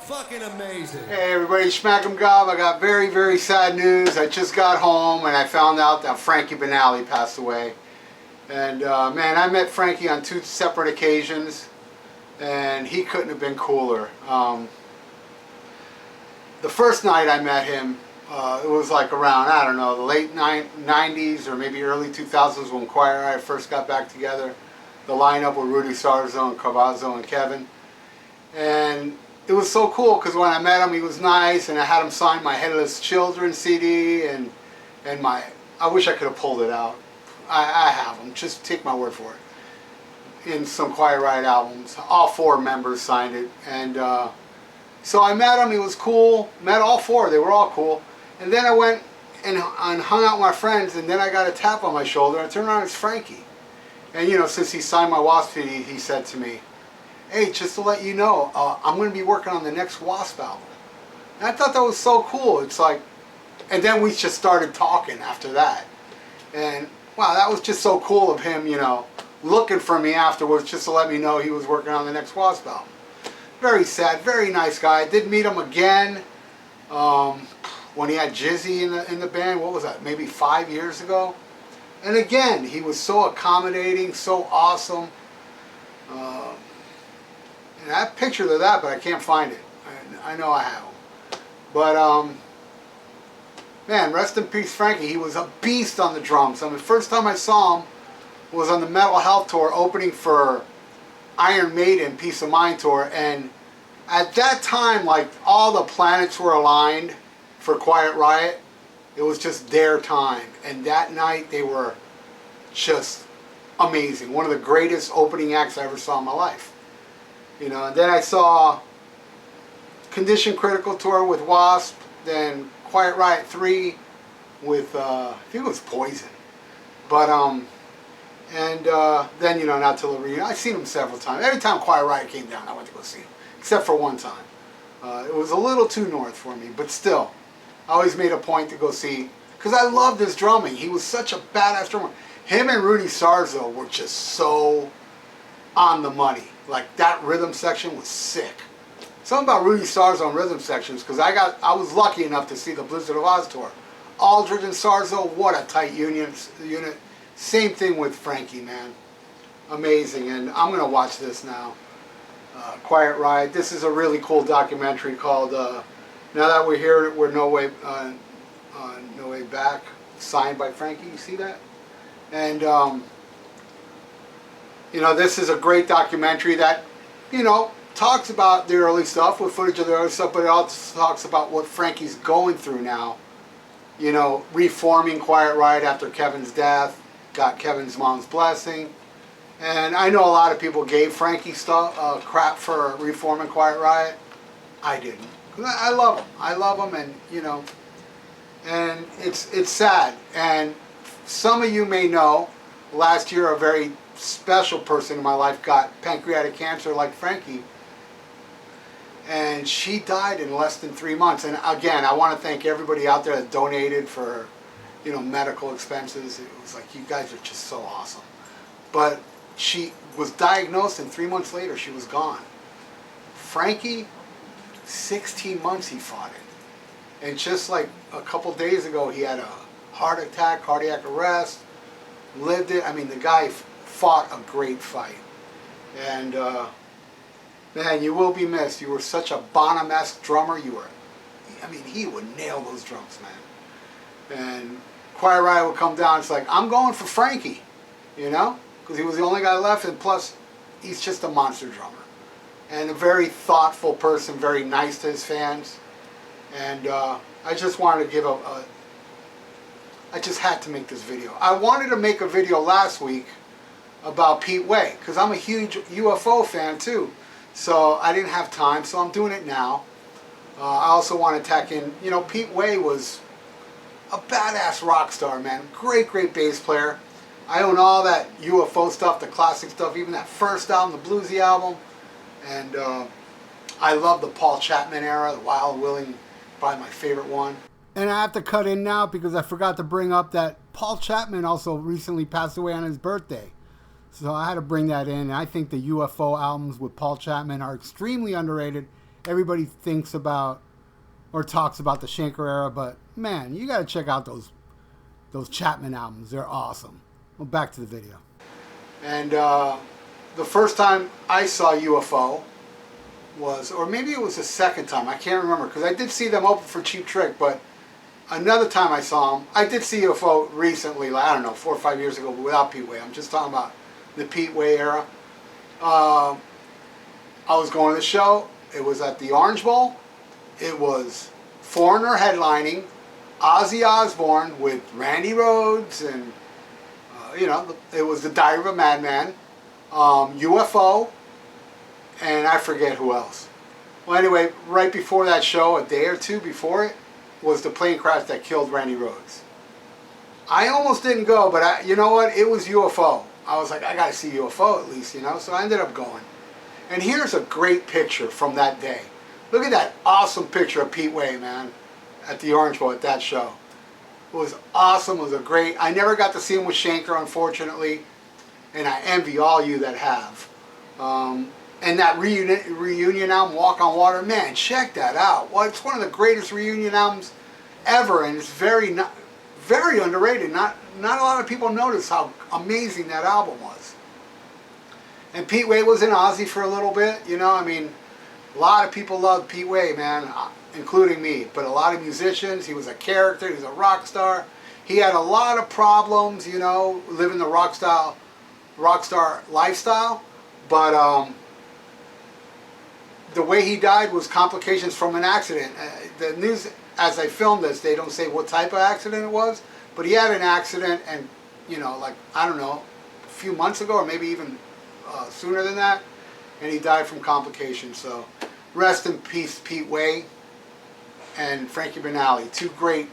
fucking amazing. Hey everybody, Schmack 'em Gob. I got very, very sad news. I just got home and I found out that Frankie Banali passed away. And man, I met Frankie on 2 separate occasions and he couldn't have been cooler. The first night I met him, it was like around, I don't know, the late 90s or maybe early 2000s when Quiet Riot first got back together. The lineup with Rudy Sarzo and Cavazzo and Kevin. And it was so cool because when I met him he was nice and I had him sign my Headless Children CD and my, I wish I could have pulled it out. I have them, just take my word for it. In some Quiet Riot albums, all 4 members signed it. And so I met him, he was cool, met all 4, they were all cool. And then I went and hung out with my friends and then I got a tap on my shoulder and I turned around, it's Frankie. And you know, since he signed my W.A.S.P, he said to me, hey, just to let you know, I'm going to be working on the next W.A.S.P album. And I thought that was so cool. It's like, and then we just started talking after that. And wow, that was just so cool of him, you know, looking for me afterwards just to let me know he was working on the next W.A.S.P album. Very sad, very nice guy. I did meet him again when he had Jizzy in the band. What was that, maybe 5 years ago? And again, he was so accommodating, so awesome. And I have pictures of that, but I can't find it. I know I have them. But, man, rest in peace, Frankie. He was a beast on the drums. I mean, the first time I saw him was on the Mental Health Tour opening for Iron Maiden Peace of Mind Tour. And at that time, like, all the planets were aligned for Quiet Riot. It was just their time. And that night, they were just amazing. One of the greatest opening acts I ever saw in my life. You know, and then I saw Condition Critical Tour with W.A.S.P, then Quiet Riot 3 with, I think it was Poison. But, then, you know, not till the reunion. I've seen him several times. Every time Quiet Riot came down, I went to go see him. Except for one time. It was a little too north for me, but still. I always made a point to go see, because I loved his drumming. He was such a badass drummer. Him and Rudy Sarzo were just so on the money. Like, that rhythm section was sick. Something about Rudy Sarzo and rhythm sections, because I was lucky enough to see the Blizzard of Oz tour. Aldridge and Sarzo, what a tight unit. Same thing with Frankie, man. Amazing, and I'm going to watch this now. Quiet Riot. This is a really cool documentary called Now That We're Here, We're No Way Back, signed by Frankie. You see that? And, you know, this is a great documentary that, you know, talks about the early stuff with footage of the early stuff, but it also talks about what Frankie's going through now. You know, reforming Quiet Riot after Kevin's death, got Kevin's mom's blessing. And I know a lot of people gave Frankie crap for reforming Quiet Riot. I didn't. I love him. I love him, and, you know, and it's sad. And some of you may know, last year a very special person in my life got pancreatic cancer like Frankie, and she died in less than 3 months. And again, I want to thank everybody out there that donated for, you know, medical expenses. It was like, you guys are just so awesome. But she was diagnosed and 3 months later she was gone. Frankie, 16 months he fought it. And just like a couple days ago, he had a heart attack, cardiac arrest, lived it. I mean, the guy fought a great fight. And, man, you will be missed. You were such a Bonham-esque drummer. You were, I mean, he would nail those drums, man. And Quiet Riot would come down. It's like, I'm going for Frankie, you know? Because he was the only guy left, and plus, he's just a monster drummer. And a very thoughtful person, very nice to his fans. And I just wanted to give I just had to make this video. I wanted to make a video last week about Pete Way, because I'm a huge UFO fan too. So I didn't have time, so I'm doing it now. I also want to tack in, you know, Pete Way was a badass rock star, man. Great, great bass player. I own all that UFO stuff, the classic stuff, even that first album, the bluesy album. And I love the Paul Chapman era, the Wild Willing, probably my favorite one. And I have to cut in now because I forgot to bring up that Paul Chapman also recently passed away on his birthday. So I had to bring that in. I think the UFO albums with Paul Chapman are extremely underrated. everybody thinks about or talks about the Schenker era, but man, you got to check out those Chapman albums. They're awesome. Well, back to the video. And the first time I saw UFO was, or maybe it was the second time, I can't remember, because I did see them open for Cheap Trick, but another time I saw them, I did see UFO recently, like, I don't know, 4 or 5 years ago, but without Pete Way. I'm just talking about the Pete Way era. I was going to the show. It was at the Orange Bowl. It was Foreigner headlining, Ozzy Osbourne with Randy Rhoads, and you know, it was the Diary of a Madman, UFO, and I forget who else. Well, anyway, right before that show, a day or two before it, was the plane crash that killed Randy Rhoads. I almost didn't go, but you know what? It was UFO. I was like, I got to see UFO at least, you know, so I ended up going. And here's a great picture from that day. Look at that awesome picture of Pete Way, man, at the Orange Bowl at that show. It was awesome. It was a great... I never got to see him with Schenker, unfortunately, and I envy all you that have. And that reunion album, Walk on Water, man, check that out. Well, it's one of the greatest reunion albums ever, and it's very underrated. Not a lot of people notice how amazing that album was. And Pete Way was in Ozzy for a little bit, you know. I mean, a lot of people loved Pete Way, man, including me. But a lot of musicians, he was a character, he was a rock star. He had a lot of problems, you know, living the rock star lifestyle. But the way he died was complications from an accident. The news, as I filmed this, they don't say what type of accident it was. But he had an accident, and, you know, like, I don't know, a few months ago, or maybe even sooner than that, and he died from complications. So rest in peace, Pete Way and Frankie Banali, two great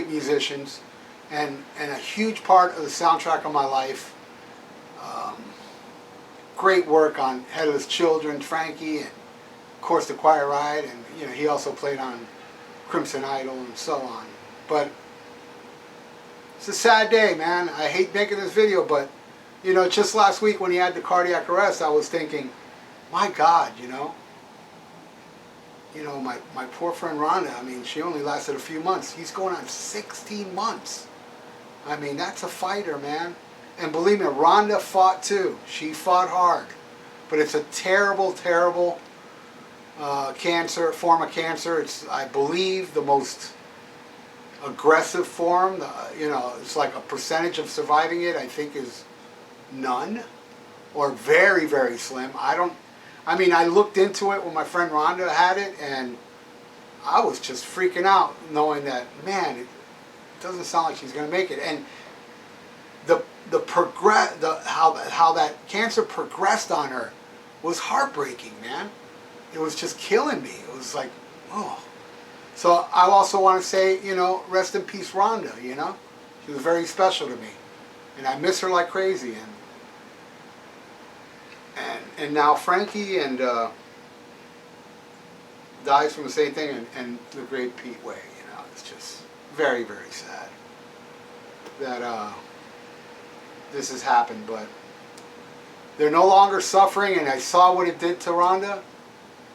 musicians, and a huge part of the soundtrack of my life. Great work on Headless Children, Frankie, and of course the Quiet Riot, and you know, he also played on Crimson Idol and so on. But it's a sad day, man. I hate making this video, but you know, just last week when he had the cardiac arrest, I was thinking, my God, you know, my poor friend Rhonda, I mean, she only lasted a few months. He's going on 16 months. I mean, that's a fighter, man. And believe me, Rhonda fought too. She fought hard. But it's a terrible, terrible form of cancer. It's, I believe, the most aggressive form. You know, it's like a percentage of surviving it, I think, is none, or very, very slim. I mean, I looked into it when my friend Rhonda had it, and I was just freaking out knowing that, man, it doesn't sound like she's going to make it. And how that cancer progressed on her was heartbreaking, man. It was just killing me. It was like, oh. So I also want to say, you know, rest in peace, Rhonda, you know. She was very special to me, and I miss her like crazy. And now Frankie dies from the same thing, and the great Pete Way, you know. It's just very, very sad that this has happened, but they're no longer suffering, and I saw what it did to Rhonda,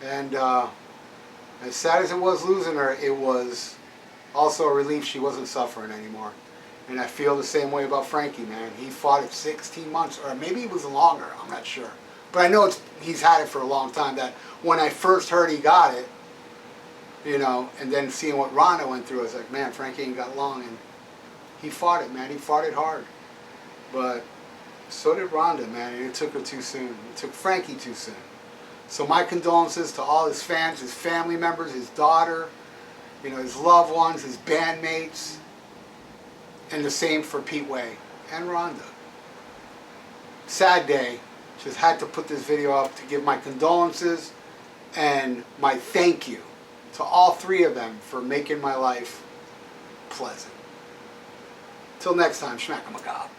and as sad as it was losing her, it was also a relief she wasn't suffering anymore. And I feel the same way about Frankie, man. He fought it 16 months, or maybe it was longer, I'm not sure. But I know he's had it for a long time. That when I first heard he got it, you know, and then seeing what Rhonda went through, I was like, man, Frankie ain't got long, and he fought it, man. He fought it hard. But so did Rhonda, man, and it took her too soon. It took Frankie too soon. So my condolences to all his fans, his family members, his daughter, you know, his loved ones, his bandmates, and the same for Pete Way and Rhonda. Sad day. Just had to put this video up to give my condolences and my thank you to all three of them for making my life pleasant. Till next time, schmack 'em a gob.